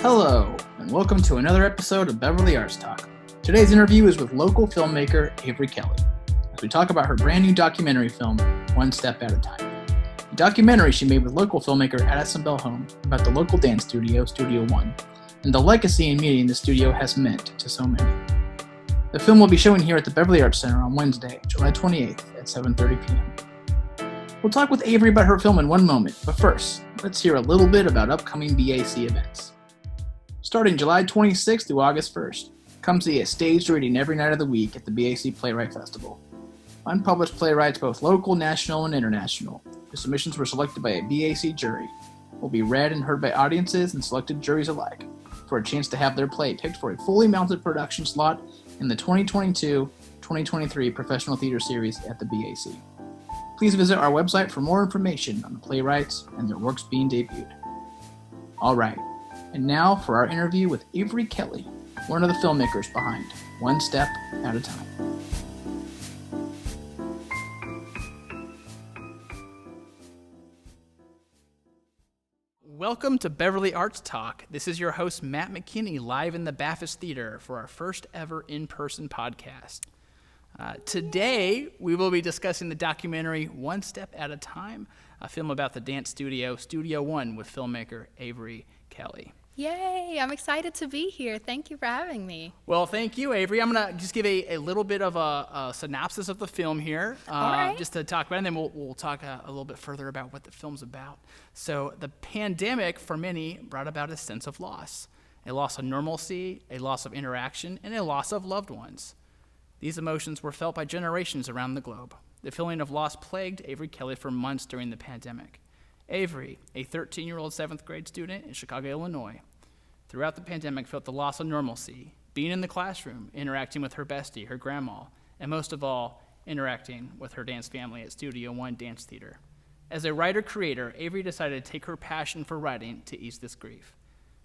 Hello, and welcome to another episode of Beverly Arts Talk. Today's interview is with local filmmaker Avery Kelley, as we talk about her brand new documentary film, One Step at a Time. The documentary she made with local filmmaker Addison Bellholm about the local dance studio, Studio One, and the legacy and meaning the studio has meant to so many. The film will be showing here at the Beverly Arts Center on Wednesday, July 28th at 7:30 p.m. We'll talk with Avery about her film in one moment, but first, let's hear a little bit about upcoming BAC events. Starting July 26th through August 1st, come see a staged reading every night of the week at the BAC Playwright Festival. Unpublished playwrights, both local, national, and international, whose submissions were selected by a BAC jury, will be read and heard by audiences and selected juries alike for a chance to have their play picked for a fully mounted production slot in the 2022-2023 Professional Theater Series at the BAC. Please visit our website for more information on the playwrights and their works being debuted. All right. And now for our interview with Avery Kelley, one of the filmmakers behind One Step at a Time. Welcome to Beverly Arts Talk. This is your host, Matt McKinney, live in the Baptist Theater for our first ever in-person podcast. Today, we will be discussing the documentary One Step at a Time, a film about the dance studio, Studio One, with filmmaker Avery Kelley. Yay, I'm excited to be here. Thank you for having me. Well, thank you, Avery. I'm going to just give a little bit of a synopsis of the film here, just to talk about it, and then we'll talk a little bit further about what the film's about. So the pandemic, for many, brought about a sense of loss of normalcy, a loss of interaction, and a loss of loved ones. These emotions were felt by generations around the globe. The feeling of loss plagued Avery Kelley for months during the pandemic. Avery, a 13-year-old 7th grade student in Chicago, Illinois, throughout the pandemic felt the loss of normalcy, being in the classroom, interacting with her bestie, her grandma, and most of all, interacting with her dance family at Studio One Dance Theater. As a writer-creator, Avery decided to take her passion for writing to ease this grief.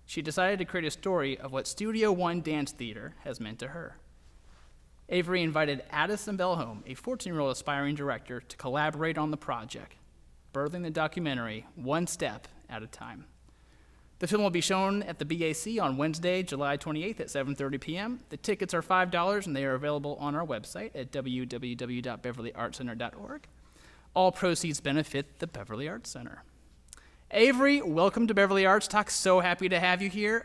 She decided to create a story of what Studio One Dance Theater has meant to her. Avery invited Addison Bellholm, a 14-year-old aspiring director, to collaborate on the project, birthing the documentary One Step at a Time. The film will be shown at the BAC on Wednesday, July 28th at 7:30 p.m. The tickets are $5, and they are available on our website at www.beverlyartscenter.org. All proceeds benefit the Beverly Arts Center. Avery, welcome to Beverly Arts Talk. So happy to have you here.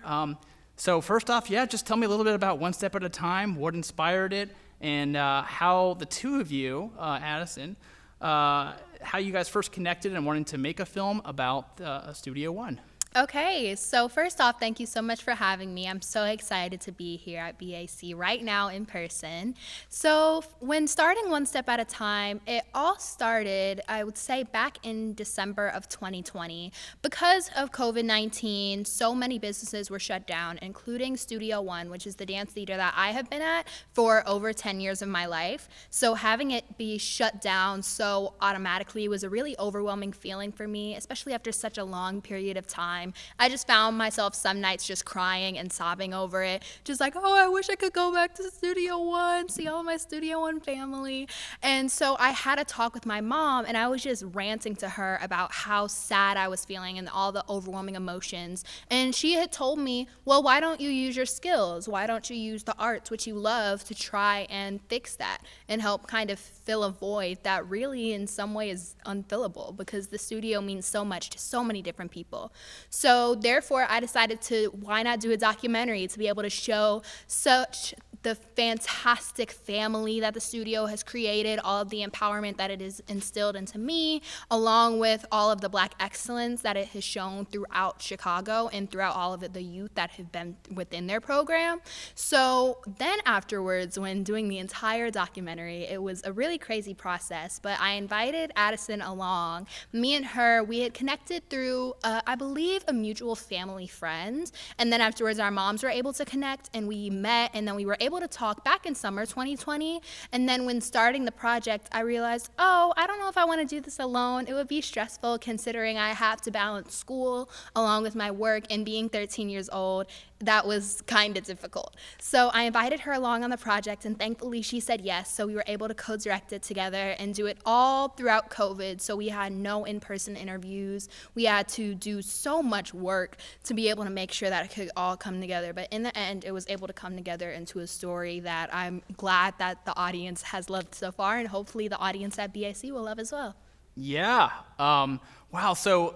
So first off, just tell me a little bit about One Step at a Time, what inspired it, and how the two of you, Addison, how you guys first connected and wanted to make a film about Studio One. Okay, so first off, thank you so much for having me. I'm so excited to be here at BAC right now in person. So when starting One Step at a Time, it all started, I would say, back in December of 2020. Because of COVID-19, so many businesses were shut down, including Studio One, which is the dance theater that I have been at for over 10 years of my life. So having it be shut down so automatically was a really overwhelming feeling for me, especially after such a long period of time. I just found myself some nights just crying and sobbing over it, just like, oh, I wish I could go back to Studio One, see all of my Studio One family. And so I had a talk with my mom, and I was just ranting to her about how sad I was feeling and all the overwhelming emotions. And she had told me, well, why don't you use your skills? Why don't you use the arts, which you love, to try and fix that and help kind of fill a void that really in some way is unfillable, because the studio means so much to so many different people. So therefore, I decided to, why not do a documentary to be able to show such the fantastic family that the studio has created, all of the empowerment that it has instilled into me, along with all of the Black excellence that it has shown throughout Chicago and throughout all of the youth that have been within their program. So then afterwards, when doing the entire documentary, it was a really crazy process, but I invited Addison along. Me and her, we had connected through, I believe, a mutual family friend, and then afterwards our moms were able to connect, and we met, and then we were able to talk back in summer 2020. And then when starting the project, I realized, oh, I don't know if I want to do this alone. It would be stressful considering I have to balance school along with my work, and being 13 years old, that was kind of difficult. So I invited her along on the project, and thankfully she said yes. So we were able to co-direct it together and do it all throughout COVID. So we had no in-person interviews. We had to do so much work to be able to make sure that it could all come together. But in the end, it was able to come together into a story that I'm glad that the audience has loved so far, and hopefully the audience at BAC will love as well. Yeah. Wow. So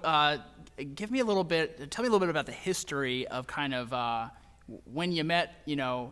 tell me a little bit about the history of kind of when you met,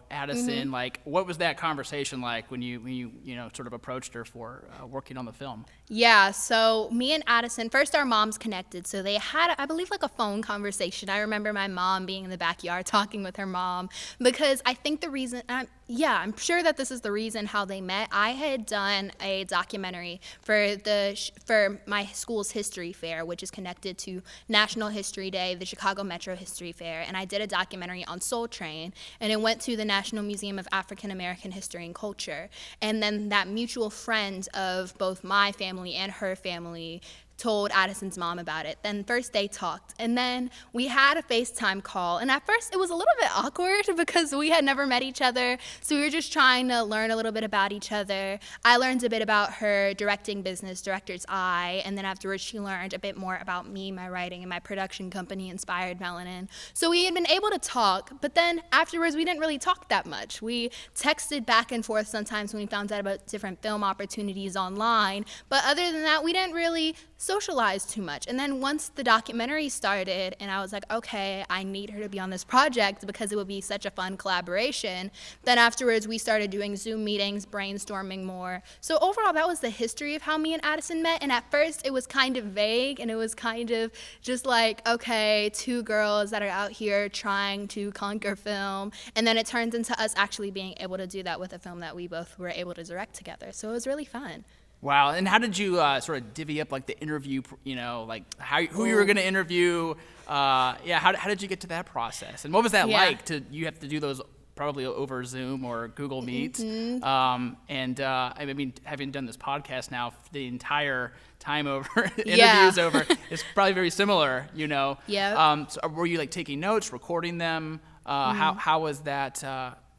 Addison. Like, what was that conversation like when you sort of approached her for working on the film? Yeah, so me and Addison, first our moms connected. So they had, I believe, like a phone conversation. I remember my mom being in the backyard talking with her mom, because I think the reason, I'm sure that this is the reason how they met. I had done a documentary for my school's history fair, which is connected to National History Day, the Chicago Metro History Fair, and I did a documentary on Soul Train, and it went to the National Museum of African American History and Culture. And then that mutual friend of both my family and her family told Addison's mom about it. Then first they talked, and then we had a FaceTime call, and at first it was a little bit awkward because we had never met each other, so we were just trying to learn a little bit about each other. I learned a bit about her directing business, Director's Eye, and then afterwards she learned a bit more about me, my writing, and my production company, Inspired Melanin. So we had been able to talk, but then afterwards we didn't really talk that much. We texted back and forth sometimes when we found out about different film opportunities online, but other than that, we didn't really socialize too much. And then once the documentary started and I was like, okay, I need her to be on this project because it would be such a fun collaboration, then afterwards we started doing Zoom meetings, brainstorming more. So overall, that was the history of how me and Addison met. And at first it was kind of vague, and it was kind of just like, okay, two girls that are out here trying to conquer film. And then it turns into us actually being able to do that with a film that we both were able to direct together. So it was really fun. Wow. And how did you sort of divvy up like the interview, like who you were going to interview? How did you get to that process? And what was that like you have to do those probably over Zoom or Google Meet? I mean, having done this podcast now, the entire time over, interviews over, it's probably very similar, Yeah. So were you like taking notes, recording them? How was that?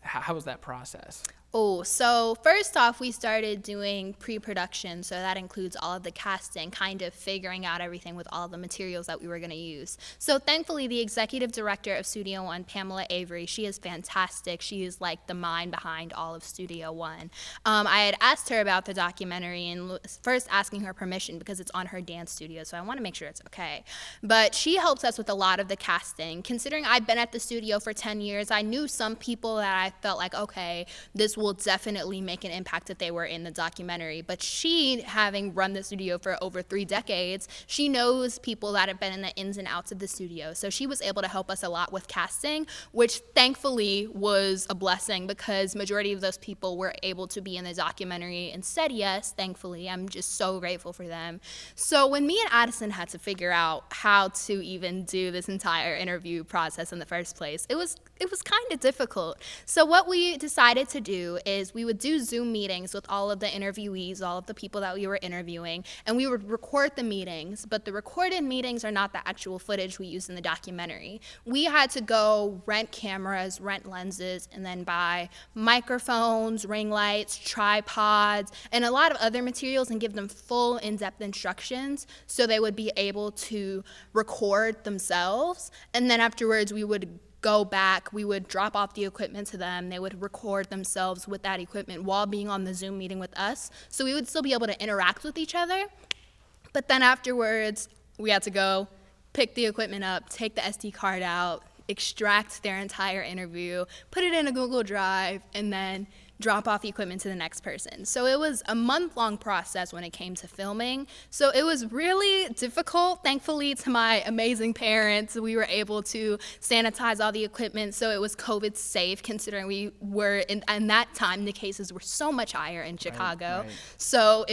How was that process? Oh, so first off, we started doing pre-production, so that includes all of the casting, kind of figuring out everything with all of the materials that we were going to use. So thankfully, the executive director of Studio One, Pamela Avery, she is fantastic. She is like the mind behind all of Studio One. I had asked her about the documentary and first asking her permission because it's on her dance studio, so I want to make sure it's okay. But she helps us with a lot of the casting. Considering I've been at the studio for 10 years, I knew some people that I felt like, okay, this will definitely make an impact if they were in the documentary. But she, having run the studio for over 3 decades, she knows people that have been in the ins and outs of the studio. So she was able to help us a lot with casting, which thankfully was a blessing because majority of those people were able to be in the documentary and said yes, thankfully. I'm just so grateful for them. So when me and Addison had to figure out how to even do this entire interview process in the first place, it was kind of difficult. So what we decided to do is we would do Zoom meetings with all of the interviewees, all of the people that we were interviewing, and we would record the meetings, but the recorded meetings are not the actual footage we use in the documentary. We had to go rent cameras, rent lenses, and then buy microphones, ring lights, tripods, and a lot of other materials and give them full in-depth instructions so they would be able to record themselves. And then afterwards we would go back, we would drop off the equipment to them, they would record themselves with that equipment while being on the Zoom meeting with us, so we would still be able to interact with each other. But then afterwards, we had to go pick the equipment up, take the SD card out, extract their entire interview, put it in a Google Drive, and then drop off the equipment to the next person. So it was a month-long process when it came to filming. So it was really difficult. Thankfully, to my amazing parents, we were able to sanitize all the equipment so it was COVID safe, considering we were, in that time, the cases were so much higher in Chicago. Right. So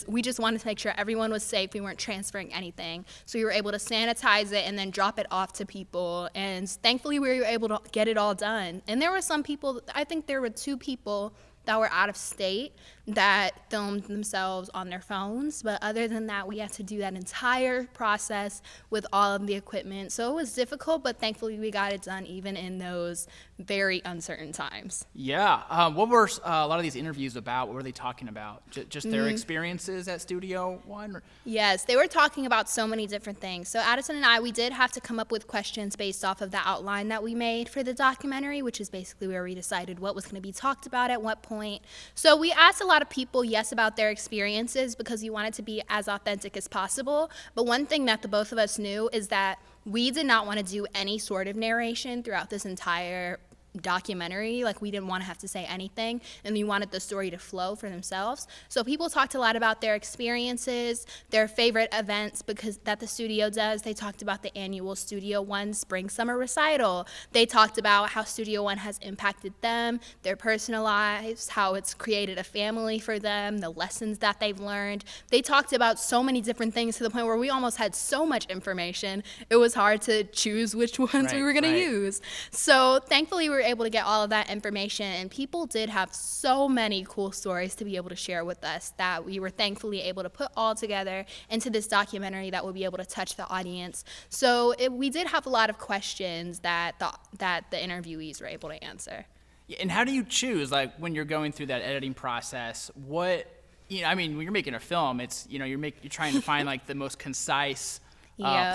we just wanted to make sure everyone was safe. We weren't transferring anything. So we were able to sanitize it and then drop it off to people. And thankfully, we were able to get it all done. And there were some people, I think there were 2 people that were out of state that filmed themselves on their phones. But other than that, we had to do that entire process with all of the equipment. So it was difficult, but thankfully we got it done even in those very uncertain times. Yeah. What were a lot of these interviews about? What were they talking about? Just their experiences at Studio One? Yes, they were talking about so many different things. So Addison and I, we did have to come up with questions based off of the outline that we made for the documentary, which is basically where we decided what was going to be talked about at what point. So we asked a lot of people, yes, about their experiences because we wanted to be as authentic as possible. But one thing that the both of us knew is that we did not want to do any sort of narration throughout this entire documentary. Like, we didn't want to have to say anything, and we wanted the story to flow for themselves. So people talked a lot about their experiences, their favorite events because that the studio does. They talked about the annual Studio One Spring Summer Recital. They talked about how Studio One has impacted them, their personal lives, how it's created a family for them, the lessons that they've learned. They talked about so many different things to the point where we almost had so much information, it was hard to choose which ones we were going to use. So thankfully, we were able to get all of that information, and people did have so many cool stories to be able to share with us that we were thankfully able to put all together into this documentary that would be able to touch the audience. So we did have a lot of questions that the interviewees were able to answer. Yeah, and how do you choose, like, when you're going through that editing process, when you're making a film, it's, you're trying to find like the most concise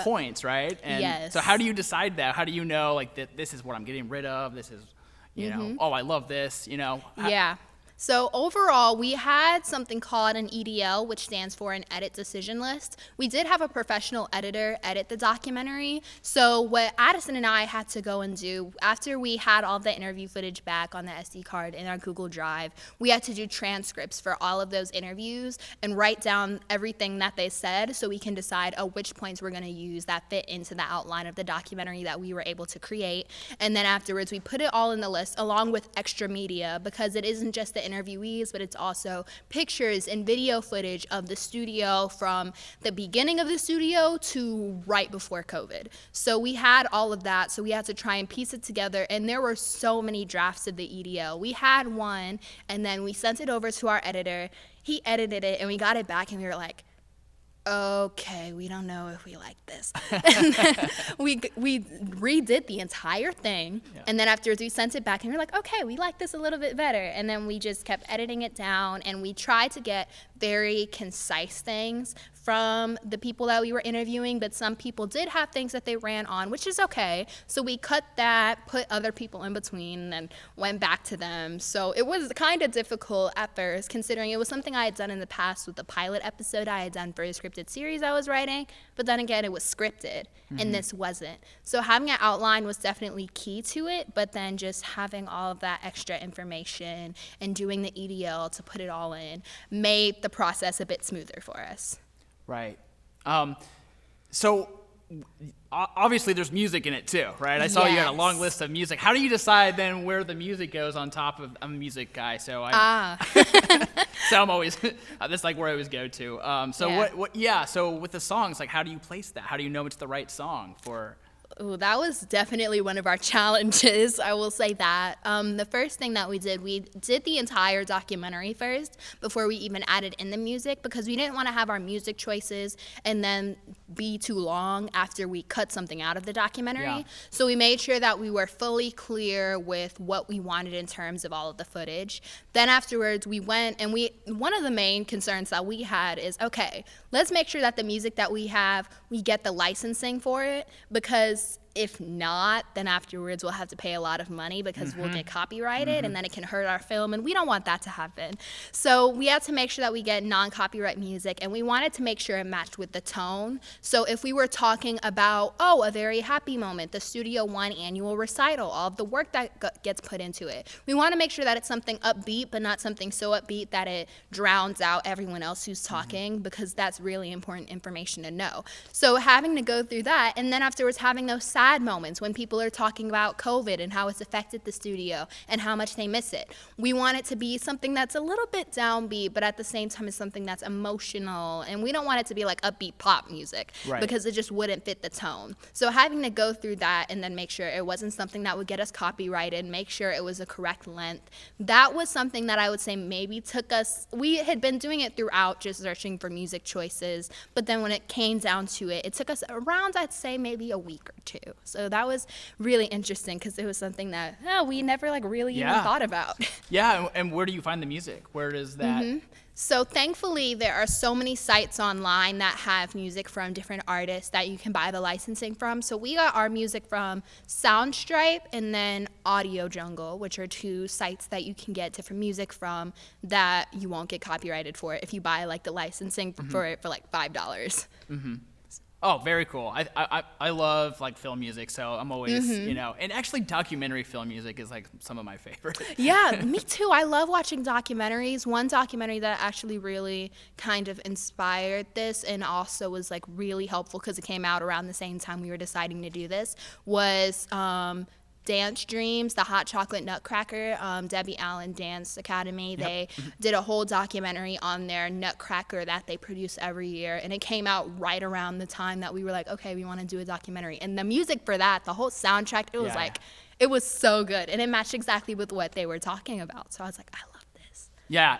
points, right? And yes. So how do you decide that? How do you know, like, that this is what I'm getting rid of? This is, I love this, Yeah. So overall, we had something called an EDL, which stands for an edit decision list. We did have a professional editor edit the documentary. So what Addison and I had to go and do, after we had all the interview footage back on the SD card in our Google Drive, we had to do transcripts for all of those interviews and write down everything that they said so we can decide which points we're going to use that fit into the outline of the documentary that we were able to create. And then afterwards, we put it all in the list along with extra media, because it isn't just the interviewees, but it's also pictures and video footage of the studio from the beginning of the studio to right before COVID. So we had all of that, so we had to try and piece it together, and there were so many drafts of the EDL. We had one, and then we sent it over to our editor. He edited it, and we got it back, and we were like, okay, we don't know if we like this. And then we redid the entire thing, and then afterwards we sent it back, and we were like, okay, we like this a little bit better. And then we just kept editing it down, and we tried to get very concise things from the people that we were interviewing, but some people did have things that they ran on, which is okay. So we cut that, put other people in between, and went back to them. So it was kind of difficult at first, considering it was something I had done in the past with the pilot episode I had done for a scripted series I was writing, but then again, it was scripted, and this wasn't. So having an outline was definitely key to it, but then just having all of that extra information and doing the EDL to put it all in made the process a bit smoother for us. Right. So obviously there's music in it too, right? I saw you had a long list of music. How do you decide then where the music goes on top of, I'm a music guy, so so I'm always, that's like where I always go to. So with the songs, like, how do you place that? How do you know it's the right song for? Ooh, that was definitely one of our challenges, I will say that. The first thing that we did the entire documentary first before we even added in the music, because we didn't want to have our music choices and then be too long after we cut something out of the documentary. Yeah. So we made sure that we were fully clear with what we wanted in terms of all of the footage. Then afterwards, we went and one of the main concerns that we had is, okay, let's make sure that the music that we have, we get the licensing for it, because if not, then afterwards we'll have to pay a lot of money because we'll get copyrighted and then it can hurt our film, and we don't want that to happen. So we had to make sure that we get non-copyright music, and we wanted to make sure it matched with the tone. So if we were talking about, a very happy moment, the Studio One annual recital, all of the work that gets put into it, we want to make sure that it's something upbeat, but not something so upbeat that it drowns out everyone else who's talking, because that's really important information to know. So having to go through that, and then afterwards having those sad moments when people are talking about COVID and how it's affected the studio and how much they miss it. We want it to be something that's a little bit downbeat, but at the same time it's something that's emotional, and we don't want it to be like upbeat pop music because it just wouldn't fit the tone. So having to go through that and then make sure it wasn't something that would get us copyrighted, make sure it was a correct length, that was something that I would say maybe took us, we had been doing it throughout, just searching for music choices, but then when it came down to it, it took us around, I'd say, maybe a week or two. So that was really interesting because it was something that we never like really even thought about. Yeah, and where do you find the music? Where does that... So thankfully, there are so many sites online that have music from different artists that you can buy the licensing from. So we got our music from Soundstripe and then Audio Jungle, which are two sites that you can get different music from that you won't get copyrighted for if you buy like the licensing for it for like $5. Oh, very cool. I love like film music, so I'm always, you know, and actually documentary film music is like some of my favorites. Yeah, me too. I love watching documentaries. One documentary that actually really kind of inspired this and also was like really helpful because it came out around the same time we were deciding to do this was Dance Dreams, the Hot Chocolate Nutcracker, Debbie Allen Dance Academy. They did a whole documentary on their Nutcracker that they produce every year, and it came out right around the time that we were like, okay, we want to do a documentary. And the music for that, the whole soundtrack, it was like, it was so good, and it matched exactly with what they were talking about. So I was like, I love this. Yeah.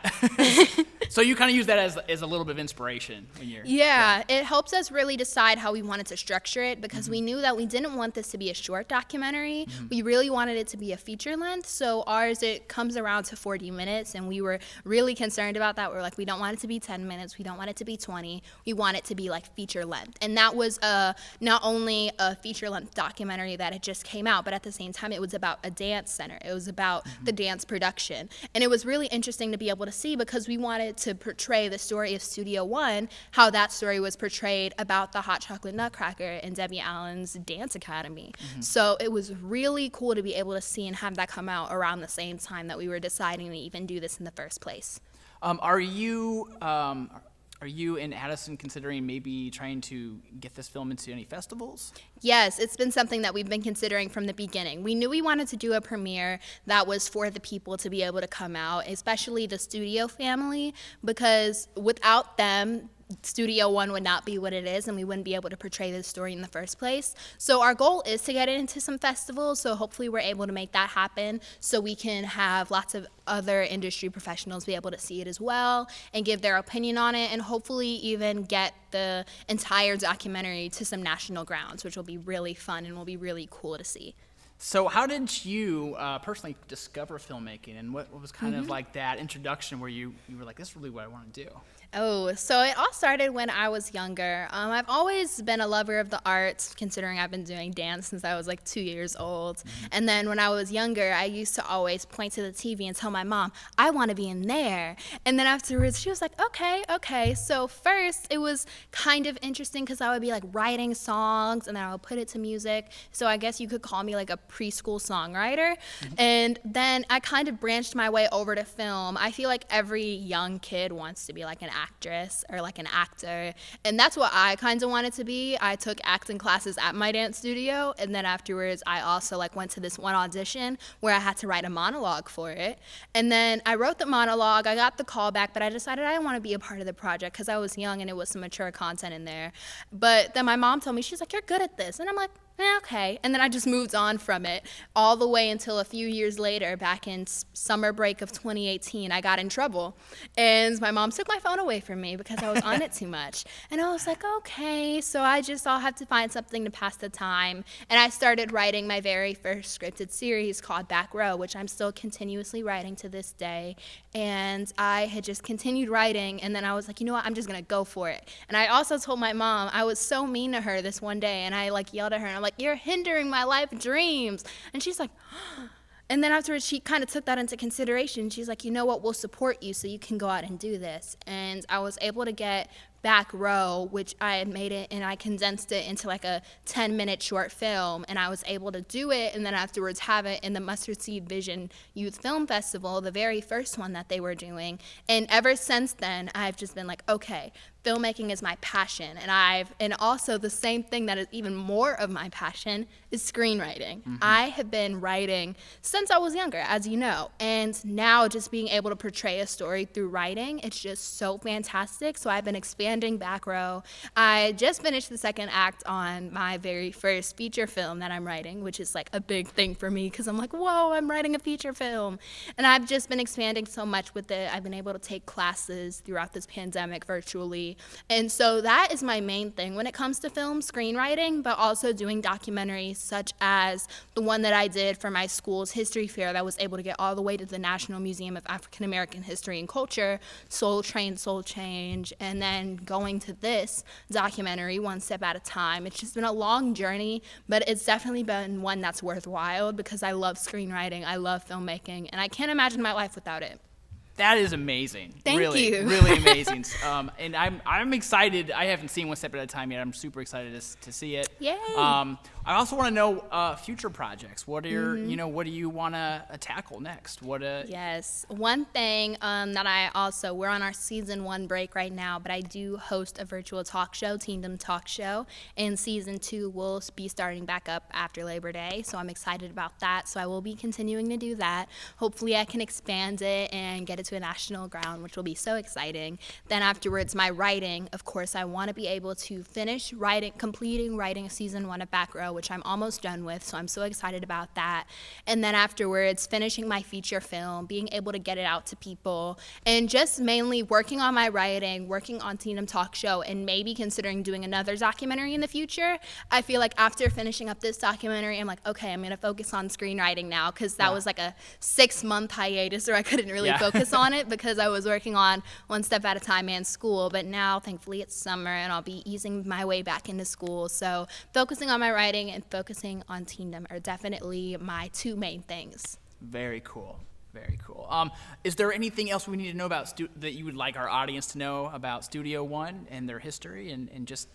So you kind of use that as a little bit of inspiration when you're... Yeah, it helps us really decide how we wanted to structure it because we knew that we didn't want this to be a short documentary. We really wanted it to be a feature length. So ours, it comes around to 40 minutes, and we were really concerned about that. We're like, we don't want it to be 10 minutes. We don't want it to be 20. We want it to be like feature length. And that was not only a feature length documentary that it just came out, but at the same time, it was about a dance center. It was about the dance production. And it was really interesting to be able to see because we wanted to portray the story of Studio One, how that story was portrayed about the Hot Chocolate Nutcracker and Debbie Allen's Dance Academy. So it was really cool to be able to see and have that come out around the same time that we were deciding to even do this in the first place. Are you and Addison considering maybe trying to get this film into any festivals? Yes, it's been something that we've been considering from the beginning. We knew we wanted to do a premiere that was for the people to be able to come out, especially the studio family, because without them, Studio One would not be what it is, and we wouldn't be able to portray this story in the first place. So our goal is to get it into some festivals, so hopefully we're able to make that happen so we can have lots of other industry professionals be able to see it as well and give their opinion on it, and hopefully even get the entire documentary to some national grounds, which will be really fun and will be really cool to see. So how did you personally discover filmmaking, and what was kind of like that introduction where you were like, this is really what I want to do? Oh, so it all started when I was younger. I've always been a lover of the arts, considering I've been doing dance since I was like 2 years old. And then when I was younger, I used to always point to the TV and tell my mom, I want to be in there. And then afterwards, she was like, okay. So first, it was kind of interesting because I would be like writing songs and then I would put it to music. So I guess you could call me like a preschool songwriter. And then I kind of branched my way over to film. I feel like every young kid wants to be like an actress or like an actor, and that's what I kind of wanted to be. I took acting classes at my dance studio, and then afterwards I also like went to this one audition where I had to write a monologue for it, and then I wrote the monologue. I got the call back, but I decided I didn't want to be a part of the project because I was young and it was some mature content in there. But then my mom told me, she's like, you're good at this, and I'm like, okay. And then I just moved on from it all the way until a few years later, back in summer break of 2018, I got in trouble. And my mom took my phone away from me because I was on it too much. And I was like, okay. So I'll have to find something to pass the time. And I started writing my very first scripted series called Back Row, which I'm still continuously writing to this day. And I had just continued writing. And then I was like, you know what? I'm just going to go for it. And I also told my mom, I was so mean to her this one day. And I like yelled at her. And I'm like, you're hindering my life dreams. And she's like, and then afterwards she kind of took that into consideration. She's like, you know what, we'll support you so you can go out and do this. And I was able to get Back Row, which I had made it and I condensed it into like a 10-minute short film, and I was able to do it and then afterwards have it in the Mustard Seed Vision Youth Film Festival, the very first one that they were doing. And ever since then, I've just been like, okay, filmmaking is my passion, and also the same thing that is even more of my passion is screenwriting. I have been writing since I was younger, as you know, and now just being able to portray a story through writing, it's just so fantastic. So I've been expanding back row. I just finished the second act on my very first feature film that I'm writing, which is like a big thing for me because I'm like, whoa, I'm writing a feature film. And I've just been expanding so much with it. I've been able to take classes throughout this pandemic virtually. And so that is my main thing when it comes to film, screenwriting, but also doing documentaries such as the one that I did for my school's history fair that was able to get all the way to the National Museum of African American History and Culture, Soul Train, Soul Change, and then going to this documentary, One Step at a Time. It's just been a long journey, but it's definitely been one that's worthwhile because I love screenwriting, I love filmmaking, and I can't imagine my life without it. That is amazing. Thank really, you. Really amazing. And I'm excited. I haven't seen One Step at a Time yet. I'm super excited to see it. Yay. I also want to know future projects. What are your, what do you want to tackle next? Yes. One thing that we're on our season 1 break right now, but I do host a virtual talk show, Teendom Talk Show, and season 2 will be starting back up after Labor Day. So I'm excited about that. So I will be continuing to do that. Hopefully I can expand it and get it to a national ground, which will be so exciting. Then afterwards, my writing, of course, I want to be able to finish completing writing season 1 of Back Row, which I'm almost done with, so I'm so excited about that. And then afterwards, finishing my feature film, being able to get it out to people, and just mainly working on my writing, working on Teendom Talk Show, and maybe considering doing another documentary in the future. I feel like after finishing up this documentary, I'm like, okay, I'm going to focus on screenwriting now, because that was like a 6-month hiatus where I couldn't really focus on it because I was working on One Step at a Time and school. But now, thankfully, it's summer and I'll be easing my way back into school. So focusing on my writing and focusing on Teendom are definitely my 2 main things. Very cool. Very cool. Is there anything else we need to know about that you would like our audience to know about Studio One and their history and just,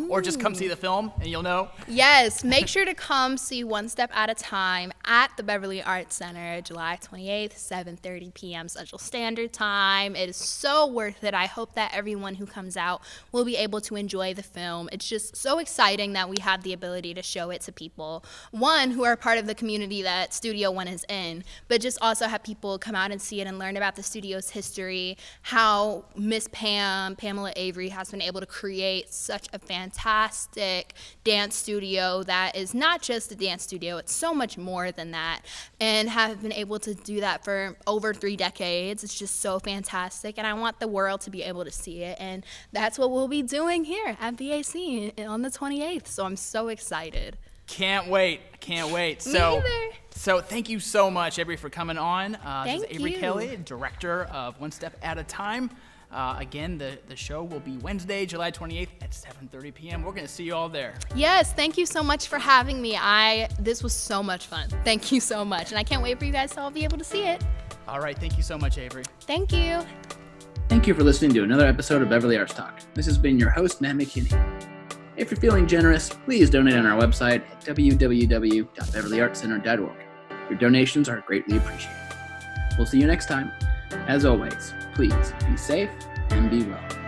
or just come see the film and you'll know? Yes. Make sure to come see One Step at a Time at the Beverly Arts Center, July 28th, 7:30 p.m. Central Standard Time. It is so worth it. I hope that everyone who comes out will be able to enjoy the film. It's just so exciting that we have the ability to show it to people, one, who are part of the community that Studio One is in, but just also have people come out and see it and learn about the studio's history, how Miss Pamela Avery, has been able to create such a fantastic dance studio that is not just a dance studio, it's so much more than that, and have been able to do that for over 3 decades. It's just so fantastic, and I want the world to be able to see it, and that's what we'll be doing here at BAC on the 28th, so I'm so excited. Can't wait. Me either. So thank you so much, Avery, for coming on. Thank This is Avery you. Kelley, director of One Step at a Time. Again, the show will be Wednesday, July 28th at 7:30 p.m. We're going to see you all there. Yes, thank you so much for having me. This was so much fun. Thank you so much. And I can't wait for you guys to all be able to see it. All right. Thank you so much, Avery. Thank you. Thank you for listening to another episode of Beverly Arts Talk. This has been your host, Matt McKinney. If you're feeling generous, please donate on our website at www.beverlyartscenter.org. Your donations are greatly appreciated. We'll see you next time. As always, please be safe and be well.